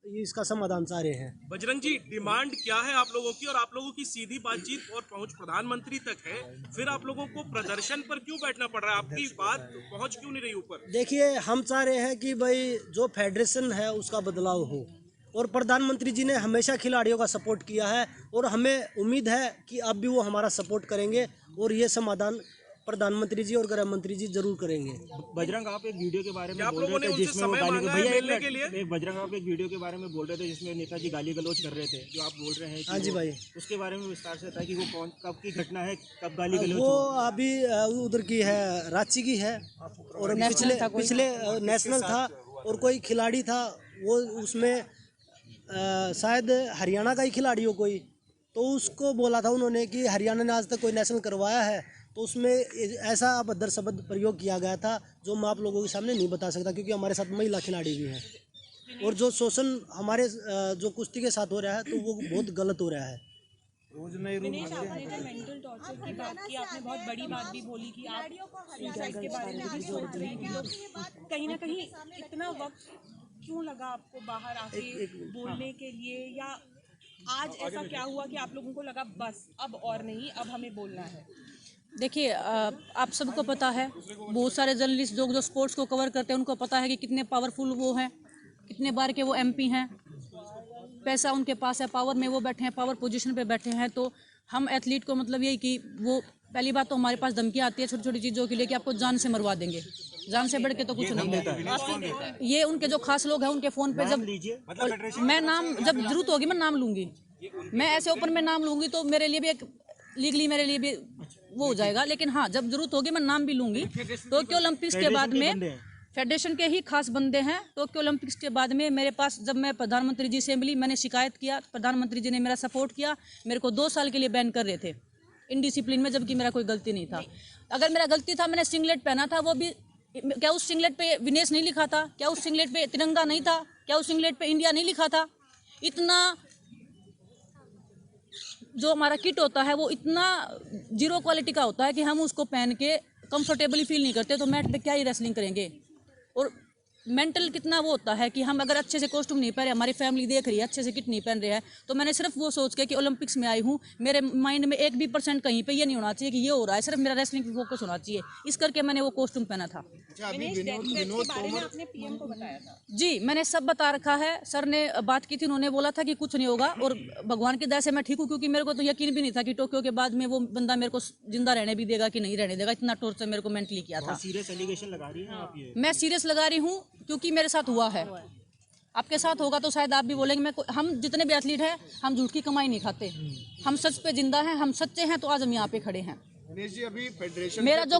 इसका समाधान चाह रहे हैं। बजरंग जी, डिमांड क्या है आप लोगों की? और आप लोगों की सीधी बातचीत और पहुंच प्रधानमंत्री तक है, फिर आप लोगों को प्रदर्शन पर क्यों बैठना पड़ रहा है? आपकी बात पहुंच क्यों नहीं रही ऊपर? देखिए, हम चाह रहे हैं कि भाई जो फेडरेशन है उसका बदलाव हो, और प्रधानमंत्री जी ने हमेशा खिलाड़ियों का सपोर्ट किया है और हमें उम्मीद है कि अब भी वो हमारा सपोर्ट करेंगे और ये समाधान प्रधानमंत्री जी और गृह मंत्री जी जरूर करेंगे। बजरंग, आप एक वीडियो के बारे में आप बोल लोगों रहे ने थे उनसे जिसमें वो समय गाली मांगा है भैया मिलने के लिए? एक बजरंग, आप एक वीडियो के बारे में बोल रहे थे जिसमें नेताजी गाली गलौज कर रहे थे, जो आप बोल रहे हैं कि हाँ जी भाई, उसके बारे में विस्तार से था कि वो कौन कब की घटना है, कब गाली गलौज वो हुआ? अभी उधर की है, रांची की है, और पिछले नेशनल था और कोई खिलाड़ी था वो उसमें शायद हरियाणा का ही खिलाड़ी हो कोई, तो उसको बोला था उन्होंने कि हरियाणा ने आज तक कोई नेशनल करवाया है, तो उसमें ऐसा अभद्र शब्द प्रयोग किया गया था जो मैं आप लोगों के सामने नहीं बता सकता, क्योंकि हमारे साथ महिला खिलाड़ी भी हैं और जो शोषण हमारे जो कुश्ती के साथ हो रहा है तो वो बहुत गलत हो रहा है। विनेश, आपने जो मेंटल टॉर्चर की बात की, आपने बहुत बड़ी बात भी बोली कि आप सुसाइड के बारे में भी सोच रही थी, तो कहीं ना कहीं इतना वक्त क्यों लगा आपको बाहर आके बोलने के लिए, या आज ऐसा क्या हुआ कि आप लोगों को लगा बस अब और नहीं, अब हमें बोलना है? देखिए, आप सबको पता है, बहुत सारे जर्नलिस्ट जो स्पोर्ट्स को कवर करते हैं उनको पता है कि कितने पावरफुल वो हैं, कितने बार के वो एमपी हैं, पैसा उनके पास है, पावर में वो बैठे हैं, पावर पोजीशन पे बैठे हैं। तो हम एथलीट को मतलब यही कि वो पहली बात तो हमारे पास धमकी आती है छोटी छोटी चीज़ों के लिए कि आपको जान से मरवा देंगे, जान से बढ़ के तो कुछ नहीं है। ये उनके जो खास लोग हैं उनके फ़ोन पे जब मैं नाम जब जरूरत होगी मैं नाम लूँगी, मैं ऐसे ओपन में नाम लूँगी तो मेरे लिए भी एक लीगली मेरे लिए भी वो हो जाएगा, लेकिन हाँ जब जरूरत होगी मैं नाम भी लूँगी। टोक्यो ओलंपिक्स के बाद में फेडरेशन के ही खास बंदे हैं। टोक्यो ओलंपिक्स के बाद में मेरे पास जब मैं प्रधानमंत्री जी से मिली, मैंने शिकायत किया, प्रधानमंत्री जी ने मेरा सपोर्ट किया, मेरे को 2 साल के लिए बैन कर रहे थे इनडिसिप्लिन में, जबकि मेरा कोई गलती नहीं था। अगर मेरा गलती था, मैंने सिंगलेट पहना था, वो भी क्या उस सिंगलेट पे विनेश नहीं लिखा था? क्या उस सिंगलेट पे तिरंगा नहीं था? क्या उस सिंगलेट पे इंडिया नहीं लिखा था? इतना जो हमारा किट होता है वो इतना जीरो क्वालिटी का होता है कि हम उसको पहन के कंफर्टेबली फील नहीं करते, तो मैट पे क्या ही रेसलिंग करेंगे। और मेंटल कितना वो होता है कि हम अगर अच्छे से कॉस्ट्यूम नहीं पहन रहे, हमारी फैमिली देख रही है, अच्छे से किट नहीं पहन रहे हैं, तो मैंने सिर्फ वो सोच के कि ओलंपिक्स में आई हूँ, मेरे माइंड में 1% कहीं पे ये नहीं होना चाहिए कि ये हो रहा है, सिर्फ मेरा रेसलिंग पे फोकस होना चाहिए, इस करके मैंने वो कॉस्ट्यूम पहना था। पीएम को बताया था? जी, मैंने सब बता रखा है, सर ने बात की थी, उन्होंने बोला था कि कुछ नहीं होगा, और भगवान की दया से मैं ठीक हूँ, क्योंकि मेरे को तो यकीन भी नहीं था कि टोक्यो के बाद में वो बंदा मेरे को जिंदा रहने भी देगा कि नहीं रहने देगा, इतना टॉर्चर मेरे को मेंटली किया था। सीरियस एलिगेशन लगा रही हैं आप ये? मैं सीरियस लगा रही हूँ क्योंकि मेरे साथ हुआ है, आपके साथ होगा तो शायद आप भी बोलेंगे। हम जितने भी एथलीट हैं, हम झूठ की कमाई नहीं खाते, हम सच पे जिंदा हैं, हम सच्चे हैं, तो आज हम यहाँ पे खड़े हैं। अभी फेडरेशन मेरा जो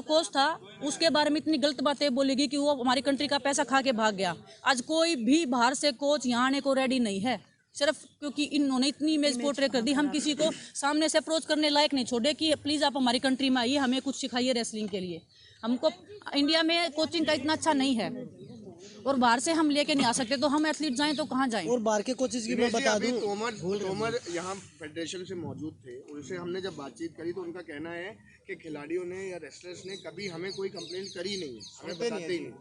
कोच था उसके बारे में इतनी गलत बातें बोलेगी कि वो हमारी कंट्री का पैसा खा के भाग गया। आज कोई भी बाहर से कोच यहाँ आने को रेडी नहीं है, सिर्फ क्योंकि इन्होंने इतनी इमेज पोर्ट्रे कर दी। हम किसी को सामने से अप्रोच करने लायक नहीं छोड़े कि प्लीज़ आप हमारी कंट्री में आइए, हमें कुछ सिखाइए रेसलिंग के लिए। हमको इंडिया में कोचिंग का इतना अच्छा नहीं है, और बाहर से हम लेके नहीं आ सकते, तो हम एथलीट जाएं तो कहाँ जाएं? और बाहर के कोचेज की मैं बता दूं, तोमर यहाँ फेडरेशन से मौजूद थे, उनसे हमने जब बातचीत करी तो उनका कहना है कि खिलाड़ियों ने या रेसलर्स ने कभी हमें कोई कंप्लेंट करी नहीं, हमें बताते ही नहीं।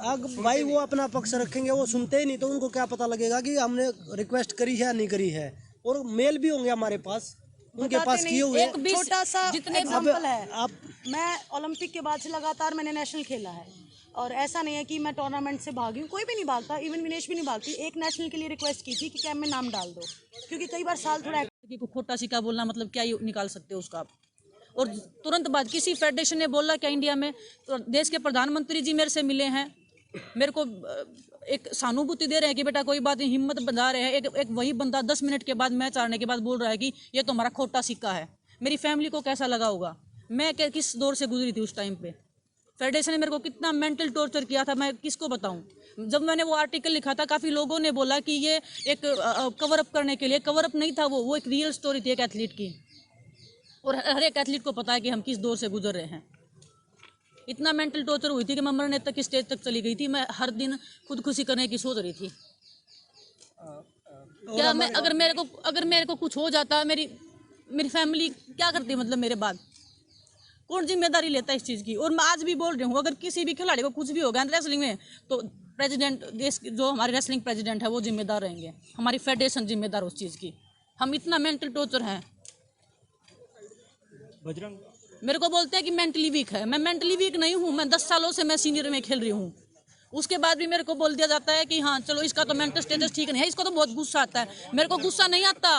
अब भाई वो अपना पक्ष रखेंगे, वो सुनते ही नहीं, तो उनको क्या पता लगेगा कि हमने रिक्वेस्ट करी है या नहीं करी है। और मेल भी होंगे हमारे पास, उनके पास किए हुए। एक छोटा सा एग्जांपल है, आप मैं ओलंपिक के बाद से लगातार मैंने नेशनल खेला है, और ऐसा नहीं है कि मैं टूर्नामेंट से भागी हूँ, कोई भी नहीं भागता, इवन विनेश भी नहीं भागती। एक नेशनल के लिए रिक्वेस्ट की थी कि कैंप में नाम डाल दो, क्योंकि कई बार साल थोड़ा खोटा सिक्का बोलना मतलब क्या ही निकाल सकते हो उसका आप। और तुरंत बाद किसी फेडरेशन ने बोला क्या इंडिया में? तो देश के प्रधानमंत्री जी मेरे से मिले हैं, मेरे को एक सहानुभूति दे रहे हैं कि बेटा कोई बात नहीं, हिम्मत बंधा रहे हैं। एक वही बंदा 10 मिनट के बाद मैच हारने के बाद बोल रहा है कि ये तो हमारा खोटा सिक्का है। मेरी फैमिली को कैसा लगा होगा? मैं किस दौर से गुजरी थी उस टाइम पे? फेडरेशन ने मेरे को कितना मेंटल टॉर्चर किया था, मैं किसको बताऊं। जब मैंने वो आर्टिकल लिखा था, काफ़ी लोगों ने बोला कि ये एक कवर अप करने के लिए, कवर अप नहीं था वो एक रियल स्टोरी थी एक एथलीट की, और हर एक एथलीट को पता है कि हम किस दौर से गुजर रहे हैं। इतना मेंटल टॉर्चर हुई थी कि मैं मरने तक की स्टेज तक चली गई थी। मैं हर दिन खुदकुशी करने की सोच रही थी। क्या मैं अगर मेरे को कुछ हो जाता, मेरी फैमिली क्या करती, मतलब मेरे बाद कौन जिम्मेदारी लेता है इस चीज़ की? और मैं आज भी बोल रही हूँ, अगर किसी भी खिलाड़ी को कुछ भी हो गया रेसलिंग में, तो प्रेसिडेंट देश जो हमारे रेसलिंग प्रेसिडेंट है वो जिम्मेदार रहेंगे, हमारी फेडरेशन जिम्मेदार उस चीज़ की। हम इतना मेंटल टॉर्चर हैं। बजरंग मेरे को बोलते हैं कि मेंटली वीक है, मैं मेंटली वीक नहीं हूँ। मैं 10 सालों से मैं सीनियर में खेल रही हूँ, उसके बाद भी मेरे को बोल दिया जाता है कि हाँ चलो इसका तो मेंटल स्टेटस ठीक नहीं है। इसको तो बहुत गुस्सा आता है, मेरे को गुस्सा नहीं आता।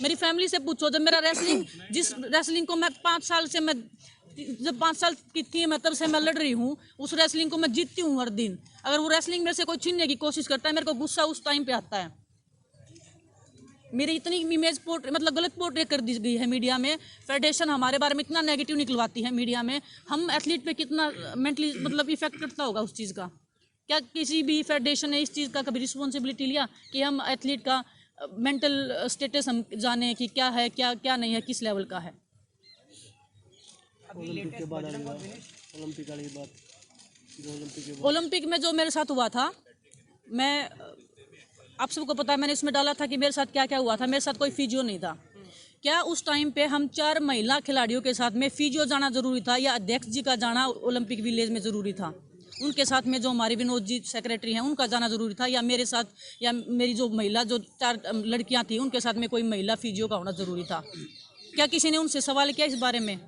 मेरी फैमिली से पूछो, जब मेरा जिस रेसलिंग को मैं 5 साल से जब 5 साल की थी मैं, तब से मैं लड़ रही हूँ, उस रेसलिंग को मैं जीतती हूँ हर दिन। अगर वो रेसलिंग मेरे से कोई छीनने की कोशिश करता है, मेरे को गुस्सा उस टाइम पे आता है। मेरी इतनी इमेज मतलब गलत पोर्ट्रेट कर दी गई है मीडिया में। फेडरेशन हमारे बारे में इतना नेगेटिव निकलवाती है मीडिया में। हम एथलीट पे कितना मेंटली मतलब इफेक्ट करता होगा उस चीज़ का। क्या किसी भी फेडरेशन ने इस चीज़ का कभी रिस्पॉन्सिबिलिटी लिया कि हम एथलीट का मेंटल स्टेटस हम जाने कि क्या है, क्या नहीं है, किस लेवल का है। ओलंपिक के बाद ओलंपिक वाली बात, ओलंपिक में जो मेरे साथ हुआ था, मैं आप सबको पता है मैंने इसमें डाला था कि मेरे साथ क्या क्या हुआ था। मेरे साथ कोई फिजियो नहीं था। क्या उस टाइम पे हम 4 महिला खिलाड़ियों के साथ में फिजियो जाना ज़रूरी था, या अध्यक्ष जी का जाना ओलंपिक विलेज में ज़रूरी था? उनके साथ में जो हमारी विनोद जी सेक्रेटरी हैं उनका जाना ज़रूरी था, या मेरे साथ या मेरी जो महिला जो 4 लड़कियां थी उनके साथ में कोई महिला फिजियो का होना ज़रूरी था? क्या किसी ने उनसे सवाल किया इस बारे में?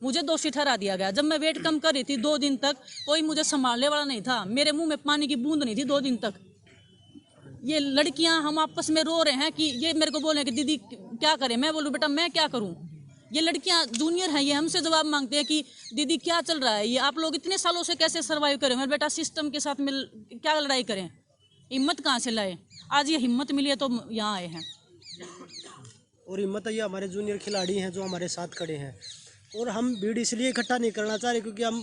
मुझे दोषी ठहरा दिया गया। जब मैं वेट कम कर रही थी 2 दिन तक, कोई मुझे संभालने वाला नहीं था। मेरे मुंह में पानी की बूंद नहीं थी 2 दिन तक। ये लड़कियां हम आपस में रो रहे हैं कि ये मेरे को बोले कि दीदी क्या करें। मैं बोलूँ बेटा मैं क्या करूं। ये लड़कियां जूनियर हैं, ये हमसे जवाब मांगते हैं कि दीदी क्या चल रहा है, ये आप लोग इतने सालों से कैसे सर्वाइव करें। मेरे बेटा सिस्टम के साथ मिल क्या लड़ाई करें, हिम्मत कहाँ से लाए? आज ये हिम्मत मिली है तो यहाँ आए हैं। और हिम्मत ये हमारे जूनियर खिलाड़ी हैं जो हमारे साथ खड़े हैं। और हम भीड़ इसलिए इकट्ठा नहीं करना चाह रहे क्योंकि हम